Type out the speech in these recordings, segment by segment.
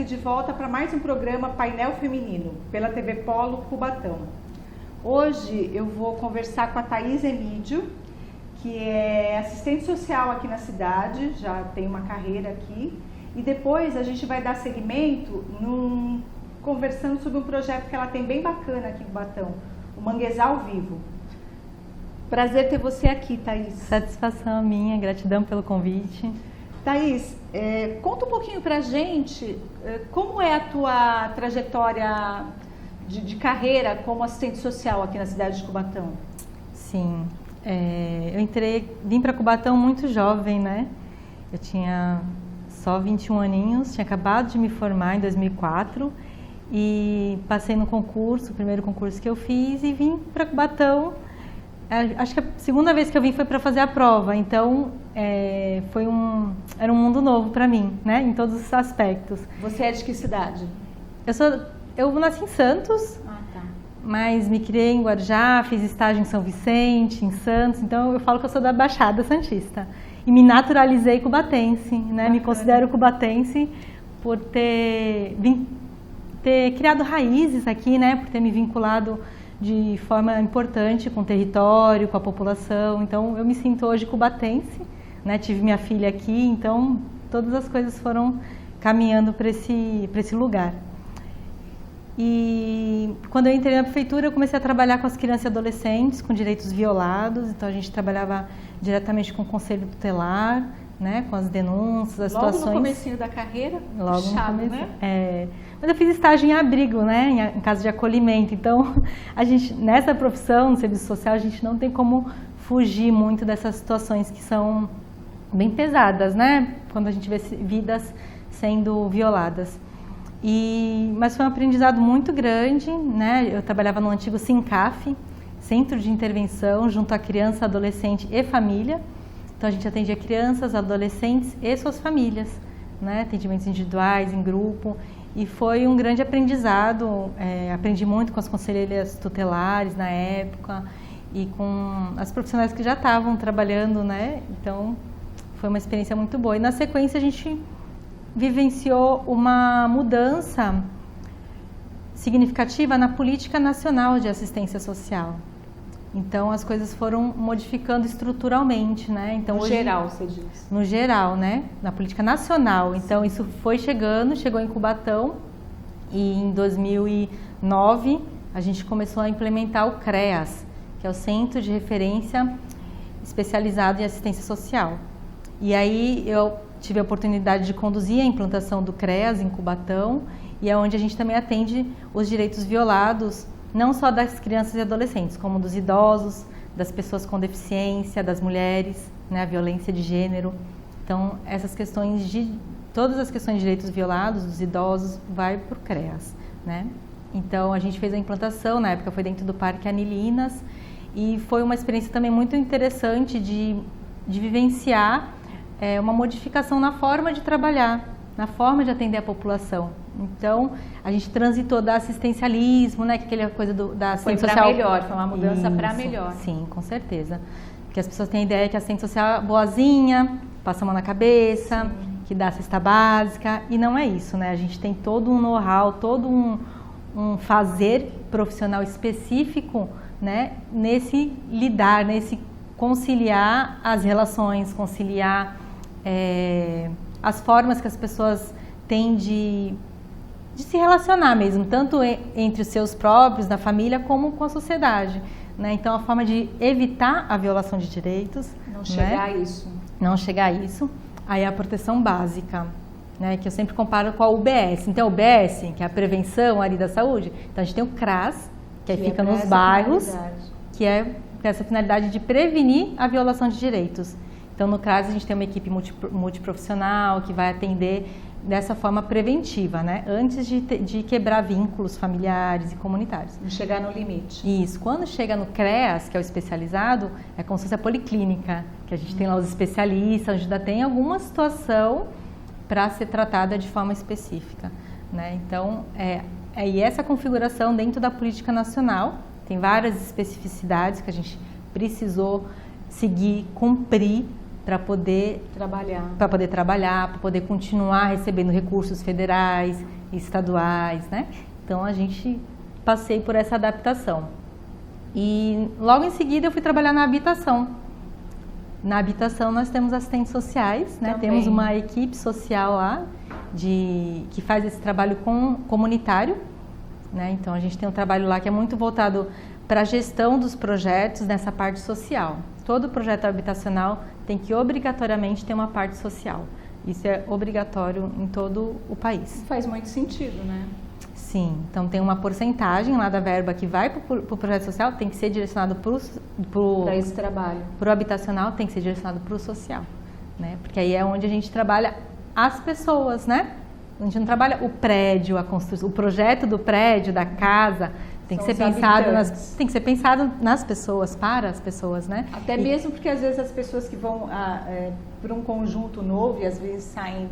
aqui de volta para mais um programa Painel Feminino, pela TV Polo Cubatão. Hoje eu vou conversar com a Thaís Emídio, que é assistente social aqui na cidade, já tem uma carreira aqui, e depois a gente vai dar seguimento conversando sobre um projeto que ela tem bem bacana aqui em Cubatão, o Manguezal Vivo. Prazer ter você aqui, Thaís. Satisfação minha, gratidão pelo convite. Thaís, conta um pouquinho pra gente como é a tua trajetória de carreira como assistente social aqui na cidade de Cubatão. Sim, vim para Cubatão muito jovem, né? Eu tinha só 21 aninhos, tinha acabado de me formar em 2004 e passei no concurso, o primeiro concurso que eu fiz, e vim para Cubatão. Acho que a segunda vez que eu vim foi para fazer a prova, então era um mundo novo para mim, né? Em todos os aspectos. Você é de que cidade? Eu nasci em Santos, mas me criei em Guarujá, fiz estágio em São Vicente, em Santos, então eu falo que eu sou da Baixada Santista. E me naturalizei cubatense, né? Me considero cubatense por ter criado raízes aqui, né? Por ter me vinculado de forma importante com o território, com a população. Então eu me sinto hoje cubatense, né? Tive minha filha aqui, então todas as coisas foram caminhando para esse lugar. E quando eu entrei na prefeitura, eu comecei a trabalhar com as crianças e adolescentes com direitos violados. Então a gente trabalhava diretamente com o conselho tutelar, né, com as denúncias, as situações. Logo no comecinho da carreira? Logo no começo, né? Mas eu fiz estágio em abrigo, né, em casa de acolhimento. Então a gente, nessa profissão, no serviço social, a gente não tem como fugir muito dessas situações que são bem pesadas, né, quando a gente vê vidas sendo violadas. Mas foi um aprendizado muito grande, né? Eu trabalhava no antigo SINCAF, Centro de Intervenção, junto a criança, adolescente e família. Então a gente atendia crianças, adolescentes e suas famílias, né? Atendimentos individuais, em grupo. E foi um grande aprendizado, aprendi muito com as conselheiras tutelares na época e com as profissionais que já estavam trabalhando, né? Então foi uma experiência muito boa. E na sequência a gente vivenciou uma mudança significativa na política nacional de assistência social. Então as coisas foram modificando estruturalmente, né? Então, no geral, você diz? No geral, né? Na política nacional. Então isso foi chegou em Cubatão, e em 2009 a gente começou a implementar o CREAS, que é o Centro de Referência Especializado em Assistência Social. E aí eu tive a oportunidade de conduzir a implantação do CREAS em Cubatão, e é onde a gente também atende os direitos violados, não só das crianças e adolescentes, como dos idosos, das pessoas com deficiência, das mulheres, né, a violência de gênero. Então, todas as questões de direitos violados dos idosos vai para o CREAS, né? Então, a gente fez a implantação, na época foi dentro do Parque Anilinas, e foi uma experiência também muito interessante de vivenciar uma modificação na forma de trabalhar, na forma de atender a população. Então, a gente transitou do assistencialismo, né, que aquela coisa da assistência social. Foi para melhor, foi uma mudança para melhor. Sim, com certeza. Porque as pessoas têm a ideia que a assistente social é boazinha, passa a mão na cabeça, que dá a cesta básica, e não é isso, né? A gente tem todo um know-how, todo um fazer profissional específico, né, nesse lidar, nesse conciliar as relações, conciliar as formas que as pessoas têm de se relacionar mesmo, tanto entre os seus próprios, na família, como com a sociedade, né? Então, a forma de evitar a violação de direitos. Não chegar a isso. Não chegar a isso. Aí a proteção básica, né? Que eu sempre comparo com a UBS. Então, a UBS, que é a prevenção ali da saúde, então a gente tem o CRAS, que fica nos bairros, que é essa finalidade de prevenir a violação de direitos. Então, no CRAS, a gente tem uma equipe multiprofissional que vai atender dessa forma preventiva, né? Antes de quebrar vínculos familiares e comunitários. Não chegar no limite. Isso. Quando chega no CREAS, que é o especializado, é como se fosse a policlínica, que a gente tem lá os especialistas, onde ainda tem alguma situação para ser tratada de forma específica, né? Então, e essa configuração dentro da política nacional, tem várias especificidades que a gente precisou seguir, cumprir, para poder trabalhar, para poder continuar recebendo recursos federais e estaduais, né? Então a gente passei por essa adaptação. E logo em seguida eu fui trabalhar na habitação. Na habitação nós temos assistentes sociais, né? Temos uma equipe social lá que faz esse trabalho comunitário, né? Então a gente tem um trabalho lá que é muito voltado para a gestão dos projetos nessa parte social. Todo projeto habitacional tem que obrigatoriamente ter uma parte social. Isso é obrigatório em todo o país. Faz muito sentido, né? Sim, então tem uma porcentagem lá da verba que vai para o projeto social, tem que ser direcionado para esse trabalho. Para o habitacional, tem que ser direcionado para o social, né? Porque aí é onde a gente trabalha as pessoas, né? A gente não trabalha o prédio, a construção, o projeto do prédio, da casa, tem que ser pensado nas pessoas, para as pessoas, né? Até mesmo porque às vezes as pessoas que vão para um conjunto novo e às vezes saem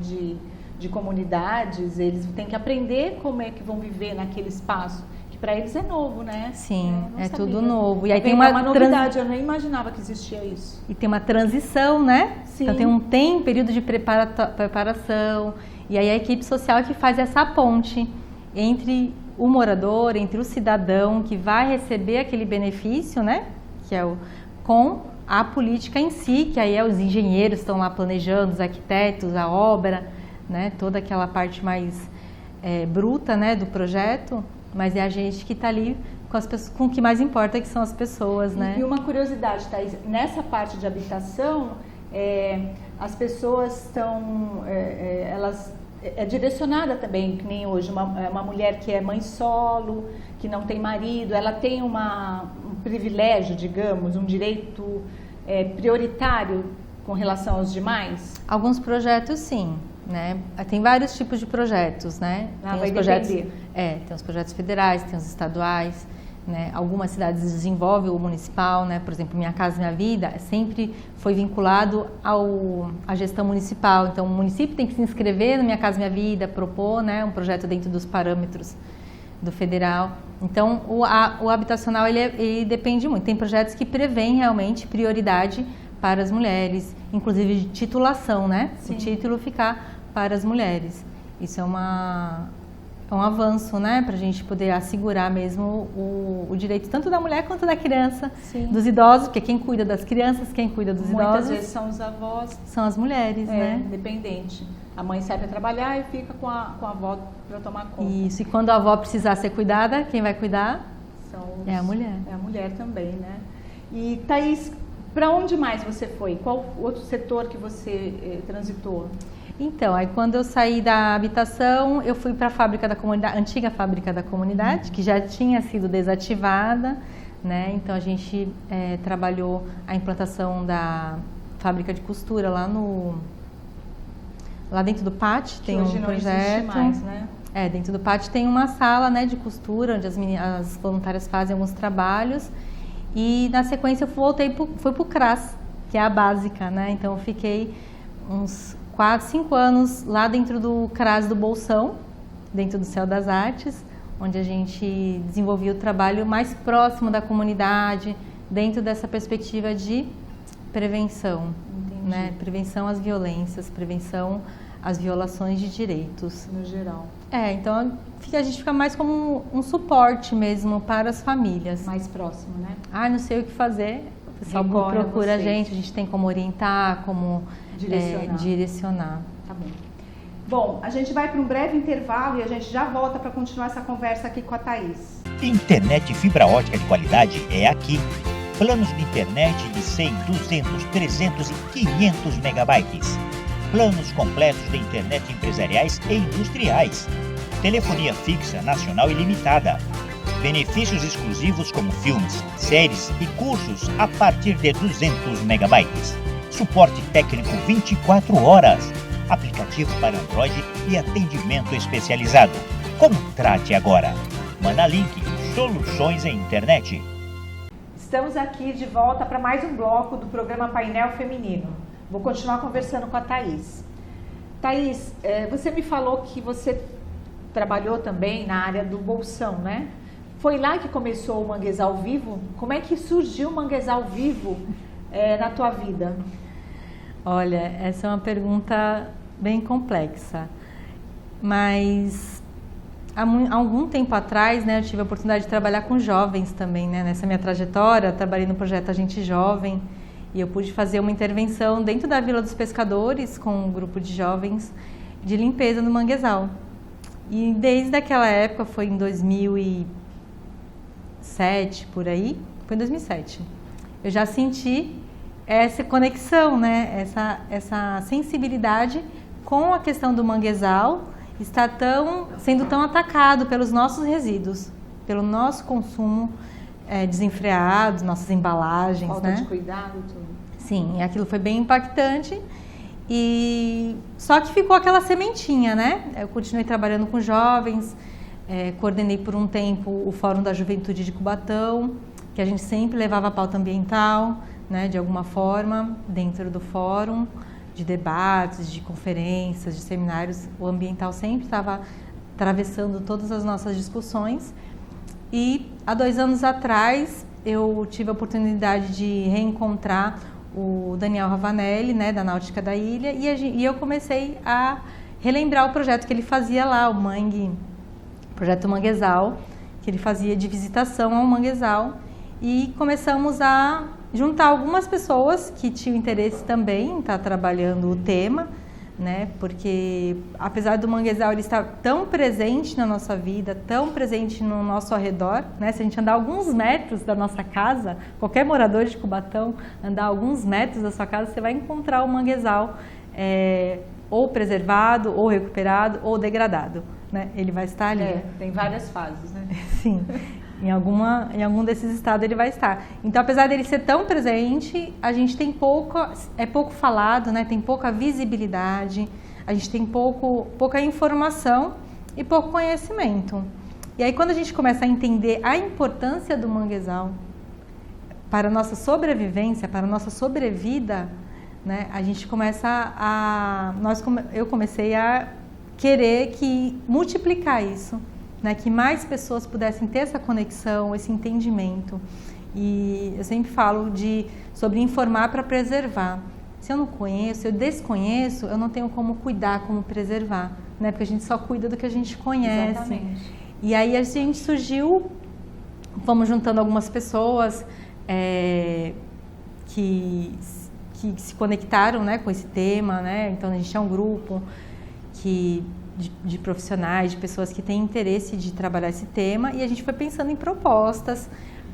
de comunidades, eles têm que aprender como é que vão viver naquele espaço, que para eles é novo, né? Sim, é tudo novo. E aí tem uma novidade, eu nem imaginava que existia isso. E tem uma transição, né? Sim. Então tem um período de preparação, e aí a equipe social que faz essa ponte entre o morador, entre o cidadão que vai receber aquele benefício, né? Que é com a política em si, que aí os engenheiros estão lá planejando, os arquitetos, a obra, né? Toda aquela parte mais bruta, né, do projeto, mas é a gente que está ali com o que mais importa, que são as pessoas, né? E uma curiosidade, Thaís, nessa parte de habitação, as pessoas estão, elas é direcionada também, que nem hoje, uma mulher que é mãe solo, que não tem marido, ela tem um privilégio, digamos, um direito prioritário com relação aos demais? Alguns projetos, sim, né? Tem vários tipos de projetos, né? Vai depender. Tem os projetos federais, tem os estaduais, né? Algumas cidades desenvolvem o municipal, né? Por exemplo, Minha Casa Minha Vida sempre foi vinculado à gestão municipal. Então, o município tem que se inscrever no Minha Casa Minha Vida, propor, né, um projeto dentro dos parâmetros do federal. Então, o habitacional ele depende muito. Tem projetos que prevêem realmente prioridade para as mulheres, inclusive de titulação, né? Sim. O título ficar para as mulheres. Isso é um avanço, né, para a gente poder assegurar mesmo o direito tanto da mulher quanto da criança, sim, dos idosos, porque quem cuida das crianças, quem cuida dos idosos... Muitas vezes são os avós. São as mulheres, né? Independente. A mãe sai para trabalhar e fica com a avó para tomar conta. Isso, e quando a avó precisar ser cuidada, quem vai cuidar é a mulher. É a mulher também, né? E, Thaís, para onde mais você foi? Qual outro setor que você transitou? Então, aí quando eu saí da habitação, eu fui para a fábrica da comunidade, antiga fábrica da comunidade, que já tinha sido desativada, né? Então a gente trabalhou a implantação da fábrica de costura lá dentro do pátio, tem um projeto. Não existe mais, né? Dentro do pátio tem uma sala, né, de costura, onde as voluntárias fazem alguns trabalhos. E na sequência eu fui para o CRAS, que é a básica, né? Então eu fiquei uns 4, 5 anos lá dentro do CRAS do Bolsão, dentro do Céu das Artes, onde a gente desenvolvia o trabalho mais próximo da comunidade, dentro dessa perspectiva de prevenção, né? Prevenção às violências, prevenção às violações de direitos. No geral. Então a gente fica mais como um suporte mesmo para as famílias. Mais próximo, né? Não sei o que fazer, o pessoal procura a gente tem como orientar, como direcionar. Tá bom. Bom, a gente vai para um breve intervalo e a gente já volta para continuar essa conversa aqui com a Thaís. Internet fibra ótica de qualidade é aqui. Planos de internet de 100, 200, 300 e 500 megabytes. Planos completos de internet empresariais e industriais. Telefonia fixa nacional ilimitada. Benefícios exclusivos como filmes, séries e cursos a partir de 200 megabytes. Suporte técnico 24 horas. Aplicativo para Android e atendimento especializado. Contrate agora. Manalink, soluções em internet. Estamos aqui de volta para mais um bloco do programa Painel Feminino. Vou continuar conversando com a Thaís. Thaís, você me falou que você trabalhou também na área do Bolsão, né? Foi lá que começou o Manguezal Vivo? Como é que surgiu o Manguezal Vivo na tua vida? Olha, essa é uma pergunta bem complexa, mas há algum tempo atrás, né, eu tive a oportunidade de trabalhar com jovens também, né, nessa minha trajetória, trabalhei no projeto A Gente Jovem e eu pude fazer uma intervenção dentro da Vila dos Pescadores com um grupo de jovens de limpeza no manguezal. E desde aquela época, foi em 2007, por aí, foi em 2007, eu já senti essa conexão, né? essa sensibilidade com a questão do manguezal estar sendo tão atacado pelos nossos resíduos, pelo nosso consumo desenfreado, nossas embalagens. Falta de cuidado, tudo. Sim, aquilo foi bem impactante. E só que ficou aquela sementinha, né? Eu continuei trabalhando com jovens, coordenei por um tempo o Fórum da Juventude de Cubatão, que a gente sempre levava a pauta ambiental, né, de alguma forma, dentro do fórum, de debates, de conferências, de seminários. O ambiental sempre estava atravessando todas as nossas discussões. E há 2 anos atrás, eu tive a oportunidade de reencontrar o Daniel Ravanelli, né, da Náutica da Ilha, e eu comecei a relembrar o projeto que ele fazia lá, o projeto Manguezal, que ele fazia de visitação ao manguezal, e começamos a juntar algumas pessoas que tinham interesse também em estar trabalhando o tema, né, porque apesar do manguezal ele estar tão presente na nossa vida, tão presente no nosso arredor, né, se a gente andar alguns metros da nossa casa, qualquer morador de Cubatão andar alguns metros da sua casa, você vai encontrar o manguezal ou preservado, ou recuperado, ou degradado, né, ele vai estar ali. Tem várias fases, né? Sim. Em algum desses estados ele vai estar. Então, apesar dele ser tão presente, a gente tem pouco falado, né? Tem pouca visibilidade, a gente tem pouca informação e pouco conhecimento. E aí, quando a gente começa a entender a importância do manguezal para a nossa sobrevivência, para a nossa sobrevida, né? A gente eu comecei a querer multiplicar isso. Né, que mais pessoas pudessem ter essa conexão, esse entendimento. E eu sempre falo sobre informar para preservar. Se eu não conheço, eu desconheço, eu não tenho como cuidar, como preservar, né? Porque a gente só cuida do que a gente conhece. Exatamente. E aí a gente fomos juntando algumas pessoas que se conectaram, né, com esse tema, né? Então a gente é um grupo de profissionais, de pessoas que têm interesse de trabalhar esse tema, e a gente foi pensando em propostas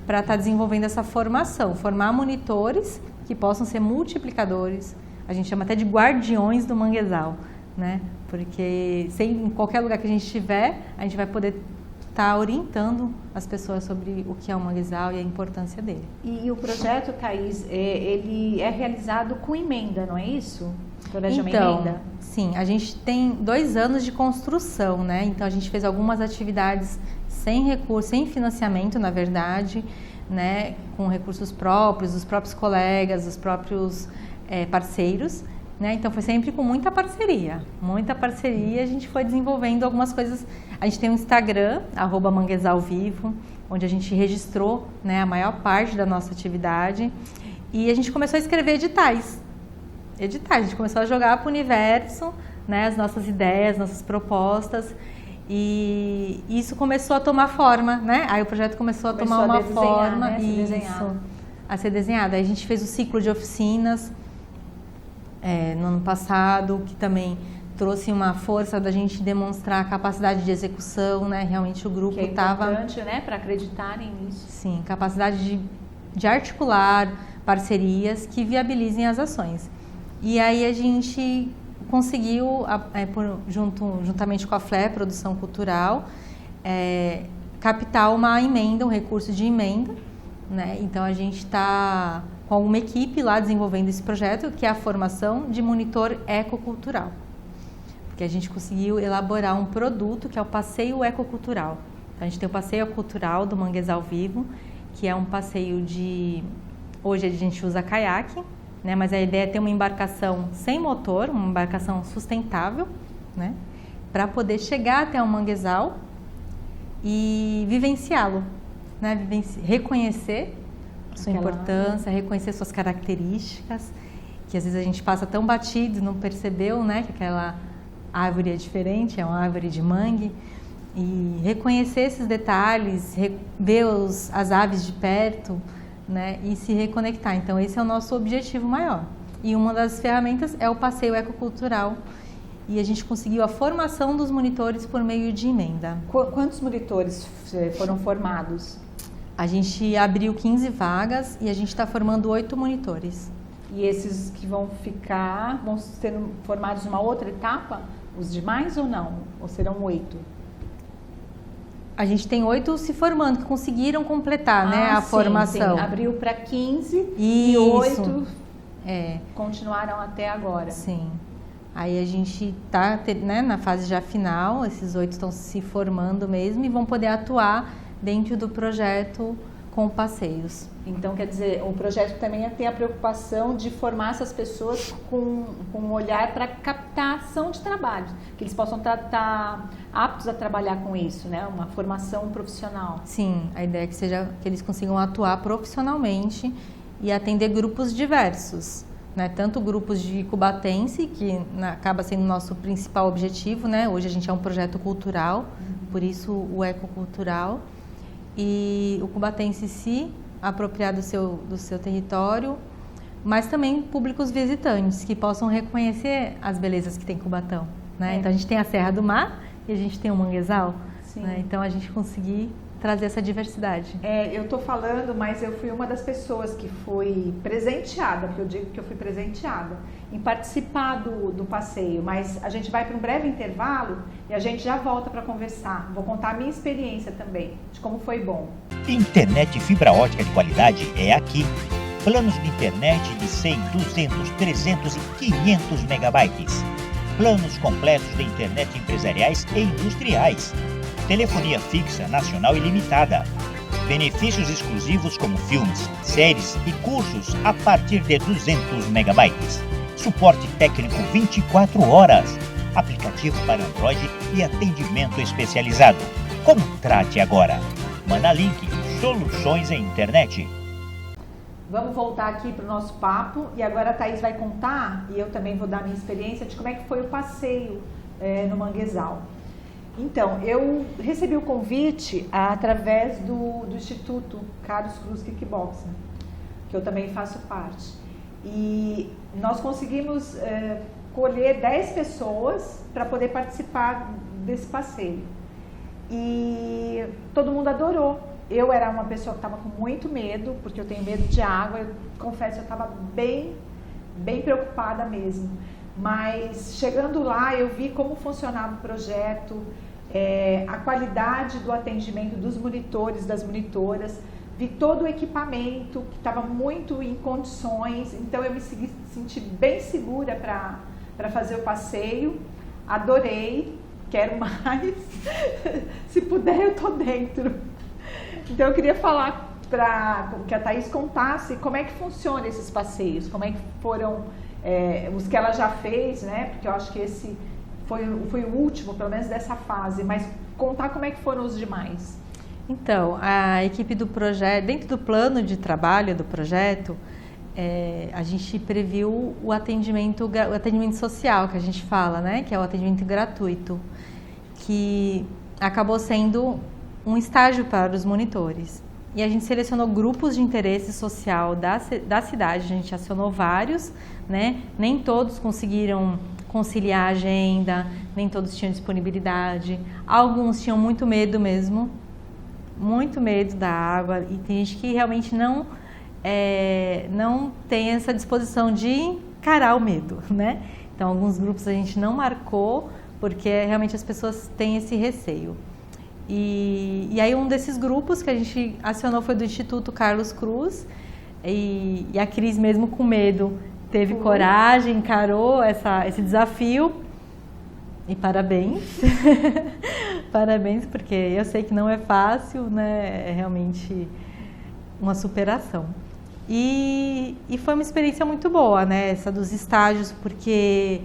para estar desenvolvendo essa formação, formar monitores que possam ser multiplicadores, a gente chama até de guardiões do manguezal, né? Porque em qualquer lugar que a gente estiver, a gente vai poder estar orientando as pessoas sobre o que é o manguezal e a importância dele. E o projeto, Thaís, ele é realizado com emenda, não é isso? Emenda? Sim, a gente tem 2 anos de construção, né? Então a gente fez algumas atividades sem recurso, sem financiamento, na verdade, né? Com recursos próprios, os próprios colegas, os próprios parceiros, né? Então foi sempre com muita parceria, a gente foi desenvolvendo algumas coisas. A gente tem um Instagram, @manguezalvivo, onde a gente registrou, né, a maior parte da nossa atividade, e a gente começou a escrever editais, a gente começou a jogar para o universo, né, as nossas ideias, nossas propostas, e isso começou a tomar forma, né? Aí o projeto começou a tomar uma forma, né? A ser desenhado. Aí a gente fez o ciclo de oficinas no ano passado, que também trouxe uma força da gente demonstrar a capacidade de execução, né? Realmente o grupo estava... Que é importante, né? Para acreditarem nisso. Sim, capacidade de articular parcerias que viabilizem as ações. E aí a gente conseguiu, juntamente com a FLE, Produção Cultural, captar uma emenda, um recurso de emenda, né? Então a gente está com uma equipe lá desenvolvendo esse projeto, que é a formação de monitor ecocultural. Porque a gente conseguiu elaborar um produto que é o passeio ecocultural. Então a gente tem o passeio cultural do Manguezal Vivo, que é um passeio hoje a gente usa caiaque, né? Mas a ideia é ter uma embarcação sem motor, uma embarcação sustentável, né? Para poder chegar até o manguezal e vivenciá-lo, né? Reconhecer sua importância, reconhecer suas características que às vezes a gente passa tão batido, não percebeu, né, que aquela árvore é diferente, é uma árvore de mangue. E reconhecer esses detalhes, ver as aves de perto, né, e se reconectar. Então esse é o nosso objetivo maior. E uma das ferramentas é o passeio ecocultural. E a gente conseguiu a formação dos monitores por meio de emenda. Quantos monitores foram formados? A gente abriu 15 vagas e a gente está formando 8 monitores. E esses que vão ser formados numa outra etapa? Os demais ou não? Ou serão 8? A gente tem 8 se formando, que conseguiram completar, né, a formação. Sim. Abriu para 15 Isso. E 8 continuaram até agora. Sim. Aí a gente está, né, na fase já final, esses 8 estão se formando mesmo e vão poder atuar dentro do projeto com passeios. Então, quer dizer, o projeto também tem a preocupação de formar essas pessoas com um olhar para captação de trabalho, que eles possam estar aptos a trabalhar com isso, né? Uma formação profissional. Sim, a ideia é que eles consigam atuar profissionalmente e atender grupos diversos, né? Tanto grupos de cubatense, que acaba sendo o nosso principal objetivo, né? Hoje a gente é um projeto cultural, por isso o ecocultural, e o cubatense se apropriar do seu território, mas também públicos visitantes que possam reconhecer as belezas que tem Cubatão, né? Então a gente tem a Serra do Mar e a gente tem o Manguezal, né? Então a gente conseguir trazer essa diversidade. Eu estou falando, mas eu fui uma das pessoas que foi presenteada, porque eu digo que eu fui presenteada, em participar do passeio, mas a gente vai para um breve intervalo e a gente já volta para conversar. Vou contar a minha experiência também, de como foi bom. Internet fibra ótica de qualidade é aqui. Planos de internet de 100, 200, 300 e 500 megabytes. Planos completos de internet empresariais e industriais. Telefonia fixa nacional ilimitada. Benefícios exclusivos como filmes, séries e cursos a partir de 200 megabytes. Suporte técnico 24 horas. Aplicativo para Android e atendimento especializado. Contrate agora. Manalink, soluções em internet. Vamos voltar aqui para o nosso papo e agora a Thaís vai contar, e eu também vou dar a minha experiência, de como é que foi o passeio no Manguezal. Então, eu recebi o convite através do Instituto Carlos Cruz Kickboxing, que eu também faço parte. E nós conseguimos colher 10 pessoas para poder participar desse passeio. E todo mundo adorou. Eu era uma pessoa que estava com muito medo, porque eu tenho medo de água. Eu confesso, eu estava bem preocupada mesmo. Mas chegando lá, eu vi como funcionava o projeto, a qualidade do atendimento dos monitores, das monitoras, vi todo o equipamento que estava muito em condições, então eu me senti bem segura para fazer o passeio, adorei, quero mais, se puder eu estou dentro. Então eu queria falar para que a Thaís contasse como é que funciona esses passeios, como é que foram os que ela já fez, né? Porque eu acho que esse foi o último, pelo menos dessa fase, mas contar como é que foram os demais. Então, a equipe do projeto, dentro do plano de trabalho do projeto, a gente previu o atendimento social, que a gente fala, né? Que é o atendimento gratuito, que acabou sendo um estágio para os monitores. E a gente selecionou grupos de interesse social da cidade, a gente acionou vários, né? Nem todos conseguiram conciliar a agenda, nem todos tinham disponibilidade, alguns tinham muito medo mesmo, muito medo da água, e tem gente que realmente não tem essa disposição de encarar o medo, né? Então, alguns grupos a gente não marcou, porque realmente as pessoas têm esse receio. E aí um desses grupos que a gente acionou foi do Instituto Carlos Cruz, e a Cris, mesmo com medo, teve coragem, encarou esse desafio, e parabéns, parabéns, porque eu sei que não é fácil, né? É realmente uma superação. E foi uma experiência muito boa, né? Essa dos estágios, porque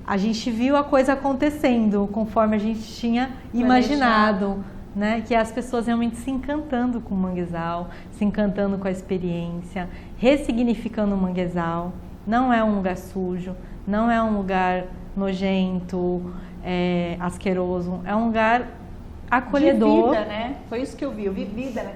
a gente viu a coisa acontecendo conforme a gente tinha imaginado, né? Que as pessoas realmente se encantando com o Manguezal, se encantando com a experiência, ressignificando o Manguezal. não é um lugar sujo, não é um lugar nojento, asqueroso, é um lugar acolhedor. De vida, né? Foi isso que eu vi vida,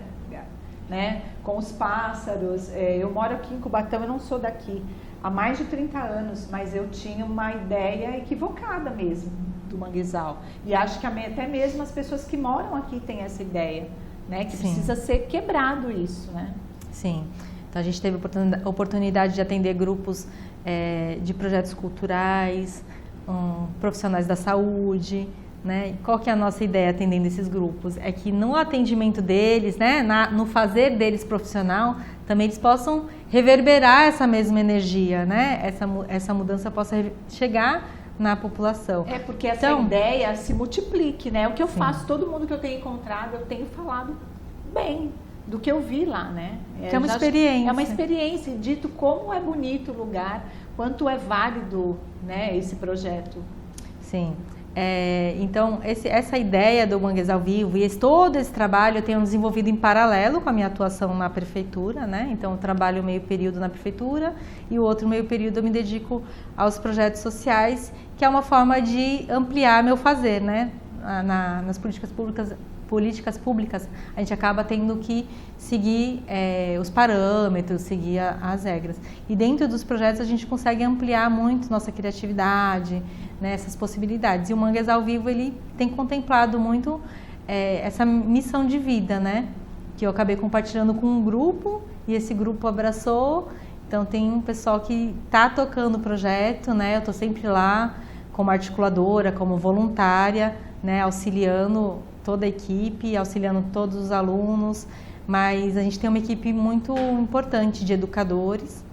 né? Com os pássaros. Eu moro aqui em Cubatão, eu não sou daqui há mais de 30 anos, mas eu tinha uma ideia equivocada mesmo do manguezal. E acho que até mesmo as pessoas que moram aqui têm essa ideia, né? Que precisa ser quebrado isso, né? Sim. Então a gente teve a oportunidade de atender grupos de projetos culturais, profissionais da saúde, né? Qual que é a nossa ideia atendendo esses grupos? É que no atendimento deles, né, no fazer deles profissional, também eles possam reverberar essa mesma energia, né? Essa mudança possa chegar na população. Porque essa ideia se multiplique, né? O que eu faço, todo mundo que eu tenho encontrado, eu tenho falado bem do que eu vi lá, né? Que é uma experiência. É uma experiência, dito como é bonito o lugar, quanto é válido, né, esse projeto. Sim. Então, essa ideia do Manguezal Vivo e todo esse trabalho eu tenho desenvolvido em paralelo com a minha atuação na prefeitura, né? Então, eu trabalho meio período na prefeitura e o outro meio período eu me dedico aos projetos sociais, que é uma forma de ampliar meu fazer, né? Nas políticas públicas, a gente acaba tendo que seguir os parâmetros, seguir as regras. E dentro dos projetos a gente consegue ampliar muito nossa criatividade, né, essas possibilidades. E o Manguezal Vivo, ele tem contemplado muito essa missão de vida, né? Que eu acabei compartilhando com um grupo e esse grupo abraçou. Então tem um pessoal que está tocando o projeto, né? Eu estou sempre lá como articuladora, como voluntária, né, auxiliando toda a equipe, auxiliando todos os alunos, mas a gente tem uma equipe muito importante de educadores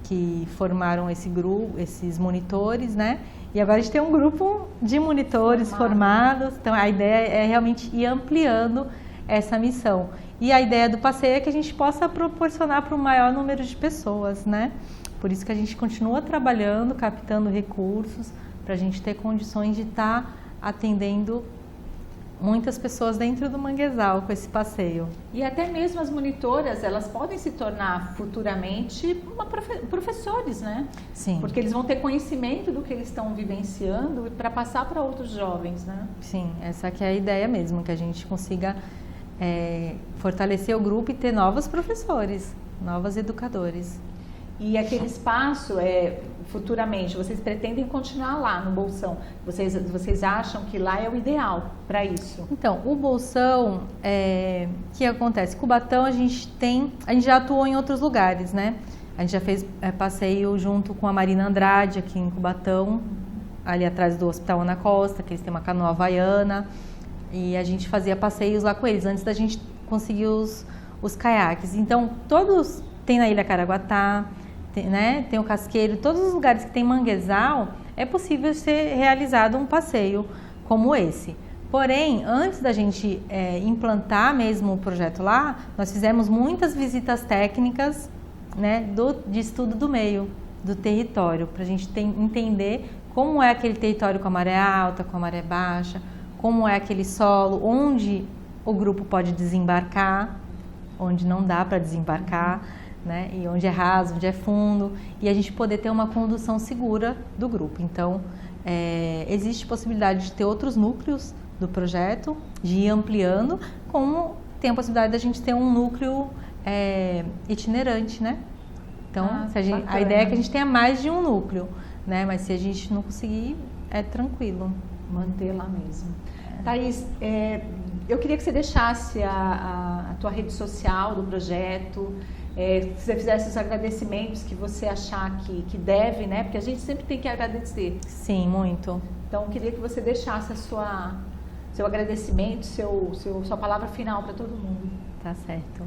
que formaram esse grupo, esses monitores, né? E agora a gente tem um grupo de monitores formados, então a ideia é realmente ir ampliando essa missão. E a ideia do passeio é que a gente possa proporcionar para o maior número de pessoas, né? Por isso que a gente continua trabalhando, captando recursos, para a gente ter condições de estar atendendo muitas pessoas dentro do Manguezal com esse passeio. E até mesmo as monitoras, elas podem se tornar futuramente professores, né? Sim. Porque eles vão ter conhecimento do que eles estão vivenciando para passar para outros jovens, né? Sim, essa que é a ideia mesmo, que a gente consiga fortalecer o grupo e ter novos professores, novos educadores. E aquele espaço, futuramente, vocês pretendem continuar lá no Bolsão? Vocês acham que lá é o ideal para isso? Então, o Bolsão, o que acontece? Cubatão a gente já atuou em outros lugares, né? A gente já fez passeio junto com a Marina Andrade aqui em Cubatão, ali atrás do Hospital Ana Costa, que eles têm uma canoa havaiana, e a gente fazia passeios lá com eles, antes da gente conseguir os caiaques. Então, todos tem na Ilha Caraguatá, tem o Casqueiro, todos os lugares que tem manguezal, é possível ser realizado um passeio como esse. Porém, antes da gente implantar mesmo o projeto lá, nós fizemos muitas visitas técnicas, né, de estudo do meio, do território, para a gente entender como é aquele território com a maré alta, com a maré baixa, como é aquele solo, onde o grupo pode desembarcar, onde não dá para desembarcar, né? E onde é raso, onde é fundo, e a gente poder ter uma condução segura do grupo. Então, existe possibilidade de ter outros núcleos do projeto, de ir ampliando, como tem a possibilidade da gente ter um núcleo itinerante, né? Então, a ideia é que a gente tenha mais de um núcleo, né? Mas se a gente não conseguir, é tranquilo. Manter lá mesmo. Thaís, eu queria que você deixasse a tua rede social do projeto, se você fizesse os agradecimentos que você achar que deve, né? Porque a gente sempre tem que agradecer. Sim, muito. Então, eu queria que você deixasse seu agradecimento, sua palavra final para todo mundo. Tá certo.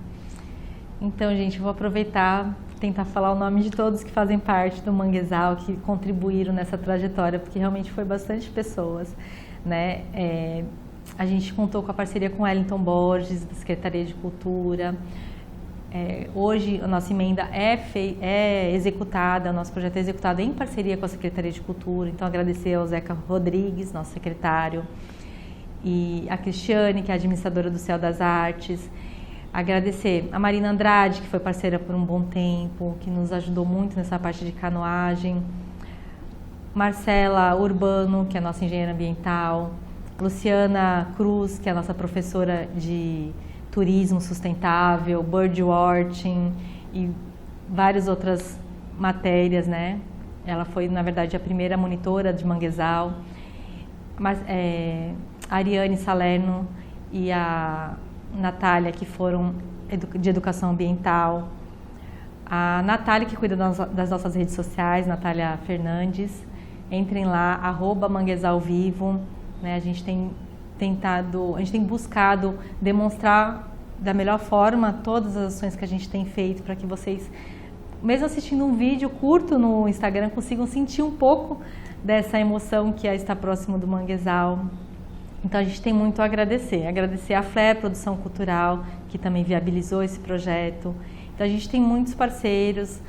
Então, gente, eu vou aproveitar, tentar falar o nome de todos que fazem parte do Manguezal, que contribuíram nessa trajetória, porque realmente foi bastante pessoas, né? A gente contou com a parceria com Wellington Borges, da Secretaria de Cultura. Hoje a nossa emenda é executada, o nosso projeto é executado em parceria com a Secretaria de Cultura, então agradecer ao Zeca Rodrigues, nosso secretário, e a Cristiane, que é administradora do Céu das Artes. Agradecer a Marina Andrade, que foi parceira por um bom tempo, que nos ajudou muito nessa parte de canoagem. Marcela Urbano, que é a nossa engenheira ambiental. Luciana Cruz, que é a nossa professora de turismo sustentável, birdwatching e várias outras matérias, né? Ela foi, na verdade, a primeira monitora de manguezal. Mas, a Ariane Salerno e a Natália, que foram de educação ambiental. A Natália, que cuida das nossas redes sociais, Natália Fernandes. Entrem lá, @manguezalvivo. Né? A gente tem buscado demonstrar da melhor forma todas as ações que a gente tem feito para que vocês, mesmo assistindo um vídeo curto no Instagram, consigam sentir um pouco dessa emoção que é estar próximo do manguezal. Então a gente tem muito a agradecer. Agradecer a Flair Produção Cultural, que também viabilizou esse projeto. Então a gente tem muitos parceiros,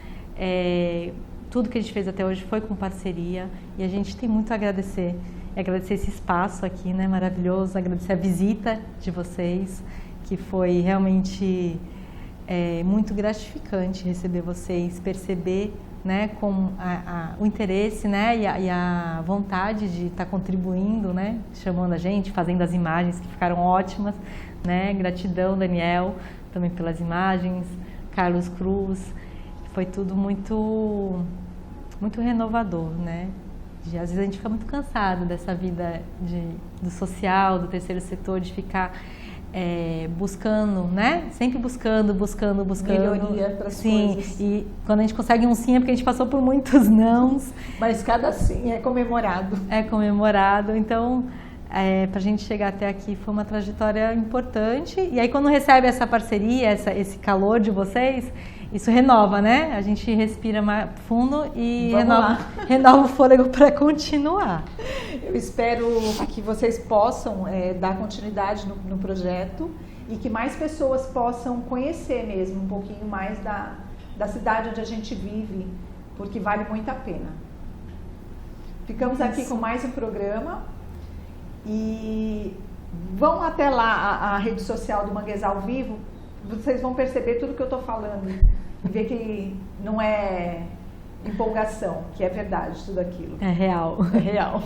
tudo que a gente fez até hoje foi com parceria e a gente tem muito a agradecer. E agradecer esse espaço aqui, né, maravilhoso, agradecer a visita de vocês, que foi realmente muito gratificante receber vocês, perceber, né, com o interesse, né, e a vontade de estar contribuindo, né, chamando a gente, fazendo as imagens que ficaram ótimas, né, gratidão, Daniel, também pelas imagens, Carlos Cruz, foi tudo muito, muito renovador, né. Às vezes a gente fica muito cansado dessa vida do social, do terceiro setor, de ficar buscando, né? Sempre buscando. Melhoria para as coisas. Sim, e quando a gente consegue um sim é porque a gente passou por muitos nãos. Mas cada sim é comemorado. É comemorado, então para a gente chegar até aqui foi uma trajetória importante. E aí quando recebe essa parceria, esse calor de vocês, isso renova, né? A gente respira mais fundo e renova o fôlego para continuar. Eu espero que vocês possam dar continuidade no projeto e que mais pessoas possam conhecer mesmo um pouquinho mais da cidade onde a gente vive, porque vale muito a pena. Ficamos aqui com mais um programa e vão até lá a rede social do Manguezal Vivo, vocês vão perceber tudo que eu estou falando e ver que não é empolgação, que é verdade tudo aquilo. É real. É real.